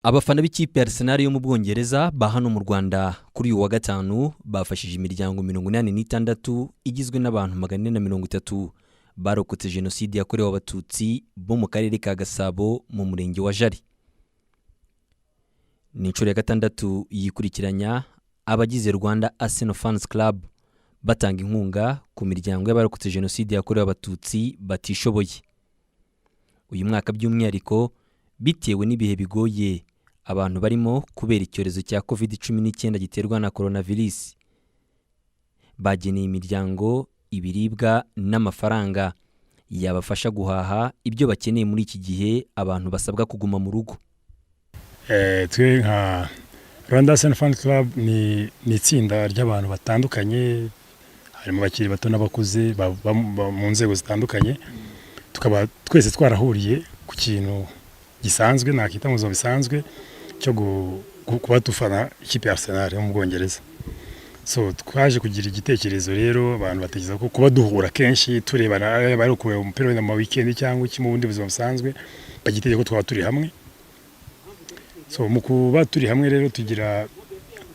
Abafana b'ikipe ya Arsenal yo mu Bwongereza ba hano mu Rwanda kuri uyu wa gatanu bafashije imiryango 86 igizwe n'abantu 430 barokotse jenoside yakorewe abatutsi bo mu karere ka Gasabo mu murenge wa Jari. Ni inshuro ya gatandatu yikurikiranya abagize Rwanda Arsenal Fans Club batanga inkunga ku miryango y'abarokotse jenoside yakorewe abatutsi batishoboye. Uyu mwaka by'umwihariko bitewe n'ibihe bigoye abantu barimo kubera icyorezo cya COVID-19 giterwa na coronavirus, bageneye imiryango ibiribwa n'amafaranga yabafasha guhaha ibyo bakeneye muri iki gihe abantu basabwa kuguma mu rugo. Twe nka Rwanda Arsenal Fan Club ni itsinda ry'abantu batandukanye, harimo bakiri bato n'abakuze mu nzego zitandukanye, tukaba twese twarahuriye ku kintu gisanzwe nakita mu zo bisanzwe cyo kuba dufana ikipe ya Arsenal yo mu Bwongereza. So twaje kugira igitekerezo rero abantu bategeza ko kuba duhura kenshi turebana bari kureba umupira mu weekend cyangwa iki mu bundi buzima busanzwe, bagiteye ko twaba turi hamwe. So mu kuba turi hamwe rero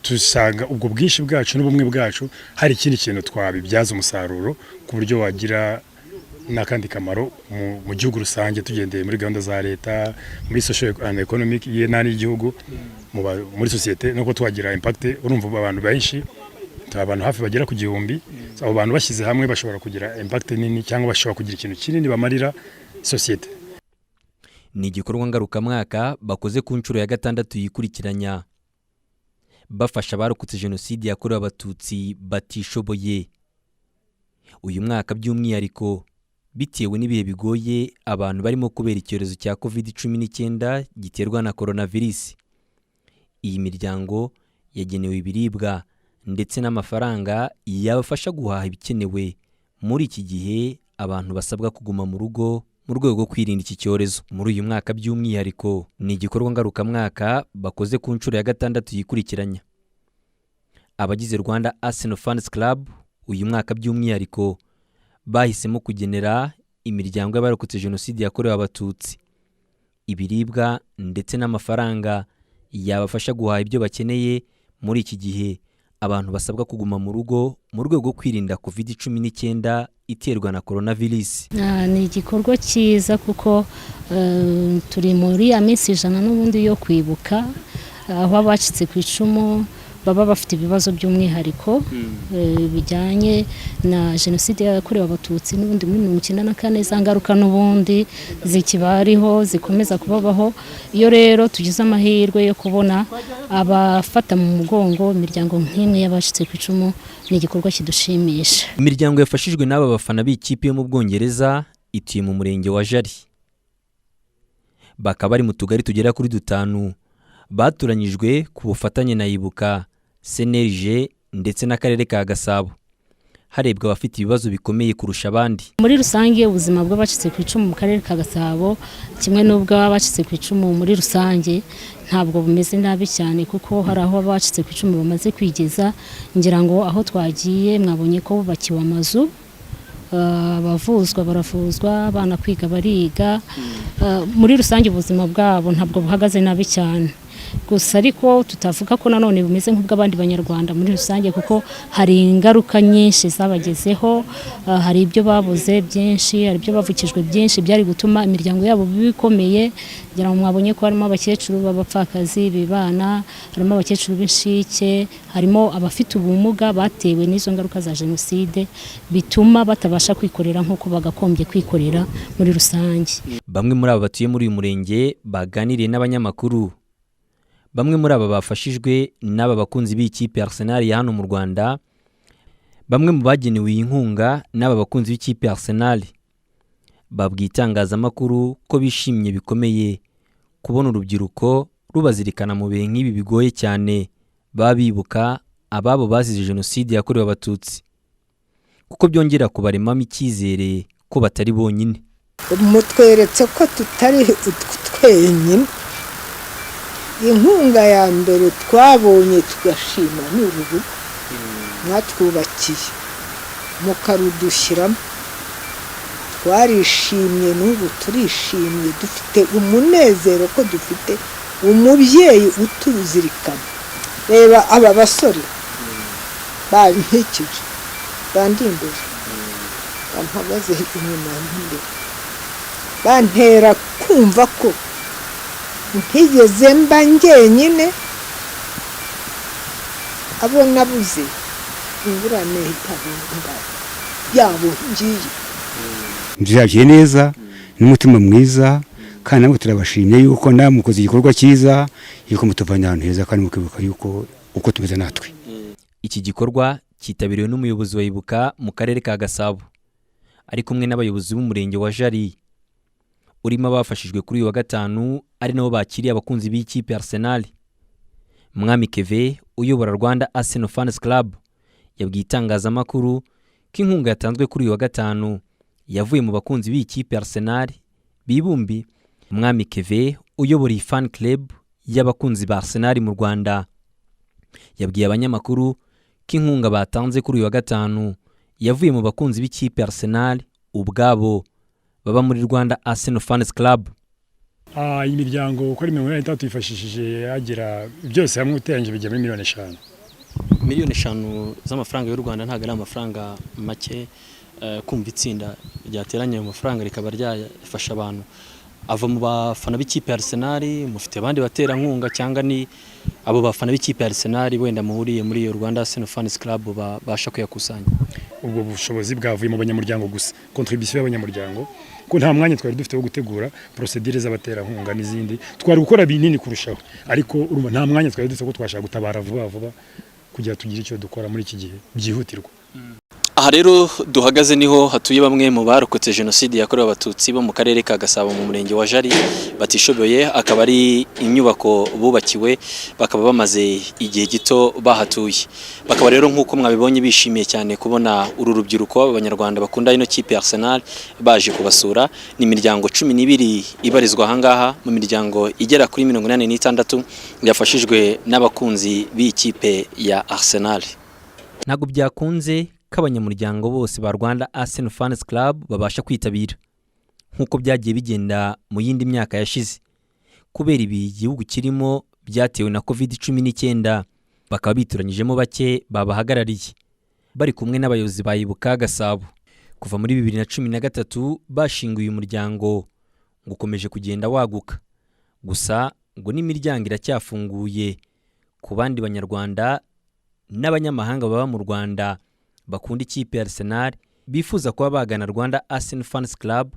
tusanga ubwo bwinshi bwacu n'ubumwe bwacu hari ikindi kintu twabibyaza umusaruro ku buryo wagira nakandi kamaro mu gihugu rusange, tugendeye muri gahunda za leta, muri social and economic y'intara y'igihugu, muri societe, nuko twagira impact. Urumva abantu benshi, abantu hafi bagera ku 1000, abo bantu bashyize hamwe bashobora kugira impact nini cyangwa bashobora kugira ikintu kinini bamarira societe. Ni igikorwa ngarukamwaka bakoze ku nshuro ya gatandatu yikurikiranya bafasha abarokotse jenoside yakorewe abatutsi batishoboye. Uyu mwaka by'umwihariko bitewe n'ibihe bigoye abantu barimo kubera icyorezo cya COVID-19 giterwa na coronavirus, iyi miryango yagenewe ibiribwa ndetse n'amafaranga yabafasha guhaha ibikenewe muri iki gihe abantu basabwa kuguma mu rugo mu rwego rwo kwirinda iki cyorezo. Muri uyu mwaka by'umwihariko ni igikorwa ngarukamwaka bakoze ku nshuro ya gatandatu yikurikiranya. Abagize Rwanda Arsenal Fans Club uyu mwaka by'umwihariko bahisemo kugenera imiryango y'abarokotse jenoside yakorewe abatutsi ibiribwa ndetse n'amafaranga yabafasha guhaha ibyo bakeneye muri iki gihe abantu basabwa kuguma mu rugo mu rwego rwo kwirinda COVID-19 iterwa na coronavirus. Ni igikorwa cyiza kuko turi muri ya minsi 100 n'ubundi yo kwibuka aho abacitse ku icumu baba bafite ibibazo by'umwihariko bijyanye na jenoside yakorewe abatutsi n'ubundi muri 1994, zangaruka n'ubundi zikibariho zikomeza kubabaho. Iyo rero tugize amahirwe yo kubona abafata mu mugongo imiryango nk'imwe y'abacitse ku icumu, ni igikorwa kidushimisha. Imiryango yafashijwe n'aba bafana b'ikipe yo mu Bwongereza ituye mu murenge wa Jari, bakaba bari mu tugari tugera kuri 5 baturanyijwe ku bufatanye na Ibuka, CNLG ndetse n'akarere ka Gasabo, harebwa abafite ibibazo bikomeye kurusha abandi. Muri rusange ubuzima bw'abacitse ku icumu mu karere ka Gasabo kimwe n'ubwo abacitse ku icumu muri rusange ntabwo bumeze nabi cyane, kuko hari aho abacitse ku icumu bamaze kwigeza. Ngira ngo aho twagiye mwabonye ko bubakiwe amazu, abavuzwa baravuzwa, abana kwiga bariga. Muri rusange ubuzima bwabo ntabwo buhagaze nabi cyane, gusa ariko tutavuga ko nanone bumeze nk'ubw'abandi banyarwanda muri rusange, kuko hari ingaruka nyinshi zabagezeho. Hari ibyo babuze byinshi, hari ibyo bavukijwe byinshi byari gutuma imiryango yabo bikomeye. Ngira ngo mwabonye ko harimo abakecuru b'abapfakazi bibana, harimo abakecuru b'inshike, harimo abafite ubumuga batewe n'izo ngaruka za jenoside bituma batabasha kwikorera nk'uko bagakombye kwikorera muri rusange. Bamwe muri aba batuye muri uyu murenge baganiriye n'abanyamakuru. Bamwe muri aba bafashijwe n'aba bakunzi b'ikipe Arsenal ya hano mu Rwanda. Bamwe mu bagenewe inkunga n'aba bakunzi b'ikipe Arsenal babwiye itangazamakuru ko bishimye bikomeye kubona urubyiruko rubazirikana mu bihe nk'ibi bigoye cyane, babibuka ababo bazize jenoside yakorewe abatutsi, kuko byongera kubaremamo icyizere ko batari bonyine. Mutweretse ko tutari twenyine. Inkunga ya mbere twabonye tugashima ni ubu mwatwubakiye mukarudushyiramo, twarishimye n'ubu turishimye, dufite umunezero ko dufite umubyeyi utuzirikana. Reba aba basore bampekije bandi imbere bampagaze inyuma imbere bantera kumva ko ntigeze mba njyenyine, abo nabuze ingurane itabunga yabo ngiye byakiriye neza n'umutima mwiza, kandi nabo turabashimye yuko namwe mukoze igikorwa cyiza, yuko mutuvanye ahantu heza kandi mukibuka yuko uko tumeze natwe. Iki gikorwa cyitabiriwe n'umuyobozi wa Ibuka mu karere ka Gasabo ari kumwe n'abayobozi b'umurenge wa Jari, urimo abafashijwe kuri uyu wa gatanu ari nabo bakiriye abakunzi b'ikipe Arsenal. Mwami Keve uyobora Rwanda Arsenal Fans Club yabwiye itangazamakuru ko inkunga yatanzwe kuri uyu wa gatanu yavuye mu bakunzi b'ikipe Arsenal bibumbi. Mwami Keve uyobora fan club y'abakunzi ba Arsenal mu Rwanda yabwiye abanyamakuru ko inkunga batanze kuri uyu wa gatanu yavuye mu bakunzi b'ikipe Arsenal ubwabo baba muri Rwanda Arsenal Fans Club. Imiryango uko ari 30 yifashishije agera byose hamwe uteranyije bijya muri miliyoni 5. Miliyoni 5 z'amafaranga y'u Rwanda ntago ari amafaranga make. Kumva itsinda ryateranye mu mafaranga rikaba ryafasha abantu ava mu bafana b'ikipe Arsenal, mufite abandi batera nkunga cyangwa ni abo bafana b'ikipe Arsenal wenda muhuriye muri Rwanda Arsenal Fans Club basha kuyakusanya? Ubwo bushobozi bwavuye mu banyamuryango gusa, contribution y'abanyamuryango, ko nta mwanya twari dufite wo gutegura procedure z'abatera nkunga n'izindi, twari gukora binini kurushaho, ariko urumva nta mwanya twari dufite ko twashaka gutabara vuba kugira tugire icyo dukora muri iki gihe byihutirwa. Aha rero duhagaze niho hatuye bamwe mu barokotse jenoside yakorewe abatutsi bo mu karere ka Gasabo mu murenge wa Jari batishoboye, akaba ari inyubako bubakiwe, bakaba bamaze igihe gito bahatuye. Bakaba rero nk'uko mwabibonye bishimiye cyane kubona uru rubyiruko abanyarwanda bakunda ino kipe Arsenal baje kubasura. Ni imiryango 12 ibarizwa ahangaha mu miryango igera kuri 86 yafashijwe n'abakunzi b'ikipe ya Arsenal. Ntago byakunze k'abanyamuryango bose ba Rwanda Arsenal Fans Club babasha kwitabira nk'uko byagiye bigenda mu yindi myaka yashize, kubera ibi igihugu kirimo byatewe na COVID-19, bakaba bituranyijemo bake babahagarariye bari kumwe n'abayobozi ba Ibuka Gasabo. Kuva muri 2013 bashinguye umuryango ngo ukomeje kugenda waguka, gusa ngo n'imiryango iracyafunguye ku bandi banyarwanda n'abanyamahanga baba mu Rwanda bakunda ikipe Arsenal bifuza kuba bagana Rwanda Arsenal Fans Club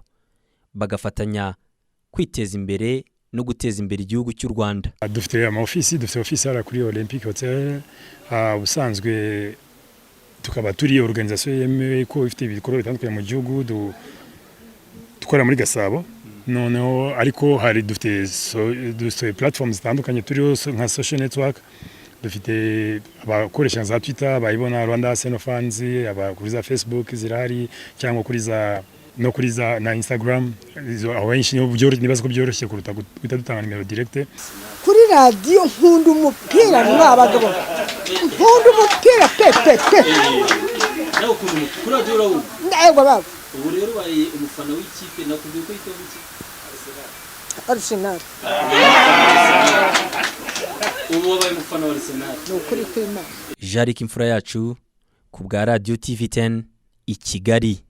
bagafatanya kwiteza imbere no guteza imbere igihugu cy'u Rwanda. Dufite office ara kuri Olympic Hotel, ubusanzwe tukaba turi organisation yemewe ko ifite ibikorwa bitandukanye mu gihugu dukora muri Gasabo. Noneho ariko hari dufite platforms zitandukanye turiho nka social network, dufite abakoresha za Twitter bayibona Rwanda Arsenal Fans, abakuri za Facebook zirahari cyangwa kuri za no kuri za na Instagram, abenshi nibaza ko byoroshye kuruta guhita dutanga nimero direct. Kuri radio nkunda umupira n'abagabo, nkunda umupira pe naho kuri radio urawo ndego baba. Ubu rero baye umufana w'ikipe nakubwiye ko yitwa Arsenal. Ubu wabaye umufana wa Arsenal. Nukuri kw'Imana. Jari Kimfura yacu ku bwa Radio TV 10 i Kigali.